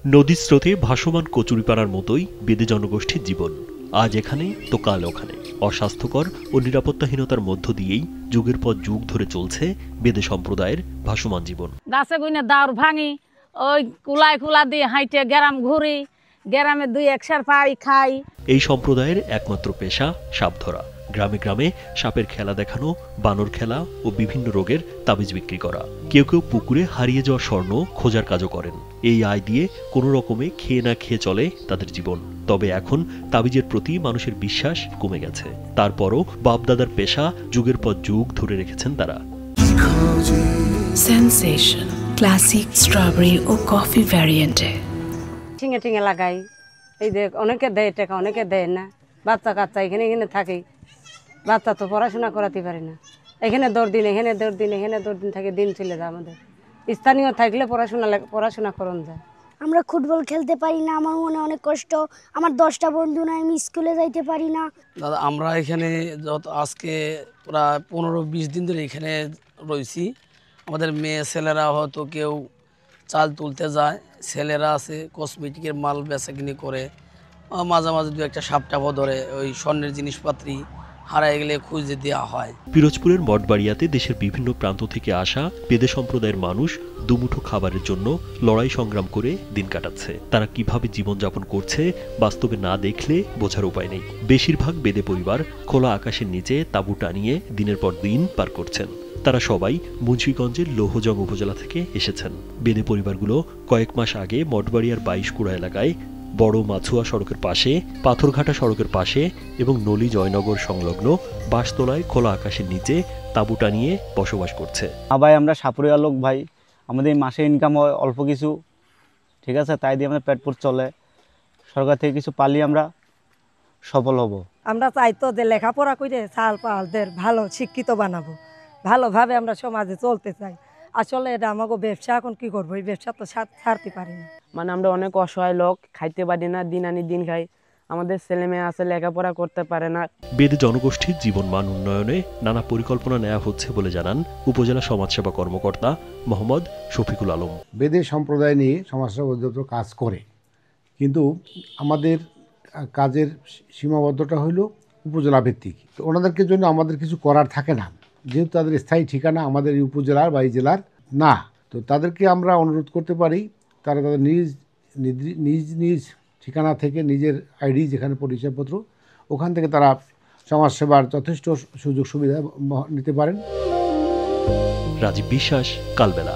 নদীর স্রোতে ভাসমান কচুরিপানার মতোই বেদে জনগোষ্ঠীর জীবন। আজ এখানে তো কাল ওখানে। অস্বাস্থ্যকর ও নিরাপত্তাহীনতার মধ্য দিয়েই যুগের পর যুগ ধরে চলছে বেদে সম্প্রদায়ের ভাসমান জীবন। গাছে গুইনে দাউর ভাঙি, ওই কুলায় কুলা দিয়ে হাইটে গ্রাম ঘুরি, গ্রামে দুই একসার পাই খাই। এই সম্প্রদায়ের একমাত্র পেশা সাপ ধরা। গ্রামে গ্রামে সাপের খেলা দেখানো, বানর খেলা ও বিভিন্ন রোগের তাবিজ বিক্রি করা। কেউ কেউ পুকুরে হারিয়ে যাওয়া স্বর্ণ খোঁজার কাজও করেন। এই আয় দিয়ে কোনো রকমে খেয়ে না খেয়ে চলে তাদের জীবন। তবে এখন তাবিজের প্রতি মানুষের বিশ্বাস কমে গেছে। তারপরও বাপদাদার পেশা যুগের পর যুগ ধরে রেখেছেন তারা। সেন্সেশন ক্লাসিক স্ট্রবেরি ও কফি ভ্যারিয়েন্টে টিঙে টিঙে লাগাই। এই যে অনেকে দেয় টাকা, অনেকে দেয় না। বাচ্চা কাচ্চা এখানে এখানে থাকি, বাচ্চা তো পড়াশোনা করাতে পারি না। এখানে 10 দিন, এখানে 10 দিন, এখানে 10 দিন থাকে, দিন চলে যায় আমাদের। স্থানীয় থাকলে পড়াশোনা করন যায়। আমরা ফুটবল খেলতে পারি না, আমার মনে অনেক কষ্ট। আমার 10টা বন্ধু না, আমি স্কুলে যাইতে পারি না। দাদা আমরা এখানে আজকে প্রায় 15-20 দিন ধরে এখানে রয়েছি। আমাদের মেয়ে ছেলেরা হয়তো কেউ চাল তুলতে যায়, ছেলেরা আছে কসমেটিকের মাল বেচাকিনি করে, মাঝে মাঝে দু একটা সাপটাপও ধরে, ওই স্বর্ণের জিনিসপাতি হারায় গেলে খুঁজে দেওয়া হয়। পিরোজপুরের মঠবাড়িয়াতে দেশের বিভিন্ন প্রান্ত থেকে আসা বেদে সম্প্রদায়ের মানুষ দুমুঠো খাবারের জন্য লড়াই সংগ্রাম করে দিন কাটাচ্ছে। তারা কিভাবে জীবনযাপন করছে বাস্তবে না দেখলে বোঝার উপায় নেই। বেশিরভাগ বেদে পরিবার খোলা আকাশের নিচে তাঁবু টানিয়ে দিনের পর দিন পার করছেন। তারা সবাই মুন্সিগঞ্জের লৌহজং উপজেলা থেকে এসেছেন। বেদে পরিবারগুলো কয়েক মাস আগে মঠবাড়িয়ার 22কুড়া এলাকায় বড় মাছুয়া সড়কের পাশে, পাথরঘাটা সড়কের পাশে এবং নলি জয়নগর সংলগ্ন বাঁশতলায় খোলা আকাশের নিচে তাঁবু টানিয়ে বসবাস করছে। ভাই আমরা সাপুরিয়া লোক ভাই, আমাদের মাসে ইনকাম হয় অল্প কিছু, ঠিক আছে, তাই দিয়ে আমাদের পেটপুর চলে। সরকার থেকে কিছু পালি আমরা সফল হব। আমরা চাইতো যে লেখাপড়া করে চাল পালদের ভালো শিক্ষিত বানাবো, ভালোভাবে আমরা সমাজে চলতে চাই। আসলে এটা আমাকে ব্যবসা, এখন কি করবো, এই ব্যবসা তো ছাড়তে পারি না। মানে আমরা অনেক অসহায় লোক, খাইতে পারি না, দিন আনি দিন খাই। আমাদের ছেলে মেয়ে আছে লেখাপড়া করতে পারে না। বেদে জনগোষ্ঠীর জীবনমান উন্নয়নে নানা পরিকল্পনা নেওয়া হচ্ছে বলে জানান উপজেলা সমাজসেবা কর্মকর্তা মোহাম্মদ শফিকুল আলম। বেদে সম্প্রদায় নিয়ে সমাজসেবা অধিদপ্তর কাজ করে, কিন্তু আমাদের কাজের সীমাবদ্ধতা হইল উপজেলা ভিত্তিক। তো ওনাদেরকে জন্য আমাদের কিছু করার থাকে না, যেহেতু তাদের স্থায়ী ঠিকানা আমাদের এই উপজেলার বা এই জেলার না। তো তাদেরকে আমরা অনুরোধ করতে পারি, তারা তাদের নিজ নিজ ঠিকানা থেকে নিজের আইডি, যেখানে পরিচয়পত্র, ওখান থেকে তারা সমাজসেবার যথেষ্ট সুযোগ সুবিধা নিতে পারেন। রাজীব বিশ্বাস, কালবেলা।